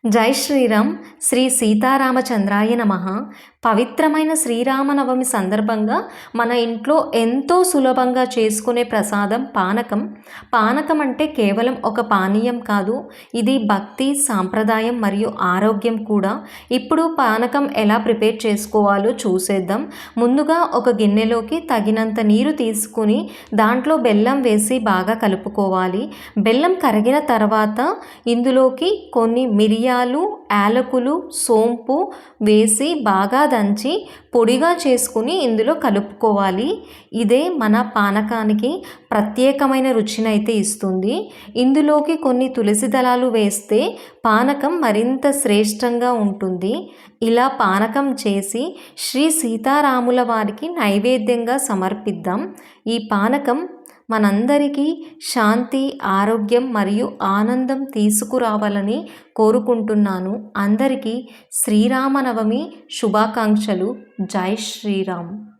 జై శ్రీరామ్. శ్రీ సీతారామచంద్రాయ నమః. పవిత్రమైన శ్రీరామనవమి సందర్భంగా మన ఇంట్లో ఎంతో సులభంగా చేసుకునే ప్రసాదం పానకం. పానకం అంటే కేవలం ఒక పానీయం కాదు, ఇది భక్తి, సాంప్రదాయం మరియు ఆరోగ్యం కూడా. ఇప్పుడు పానకం ఎలా ప్రిపేర్ చేసుకోవాలో చూసేద్దాం. ముందుగా ఒక గిన్నెలోకి తగినంత నీరు తీసుకుని దాంట్లో బెల్లం వేసి బాగా కలుపుకోవాలి. బెల్లం కరిగిన తర్వాత ఇందులోకి కొన్ని మిరియాలు, యాలకులు, సోంపు వేసి బాగా దంచి పొడిగా చేసుకుని ఇందులో కలుపుకోవాలి. ఇదే మన పానకానికి ప్రత్యేకమైన రుచినైతే ఇస్తుంది. ఇందులోకి కొన్ని తులసి దళాలు వేస్తే పానకం మరింత శ్రేష్టంగా ఉంటుంది. ఇలా పానకం చేసి శ్రీ సీతారాముల వారికి నైవేద్యంగా సమర్పిద్దాం. ఈ పానకం మనందరికీ శాంతి, ఆరోగ్యం మరియు ఆనందం తీసుకురావాలని కోరుకుంటున్నాను. అందరికీ శ్రీరామనవమి శుభాకాంక్షలు. జై శ్రీరామ్.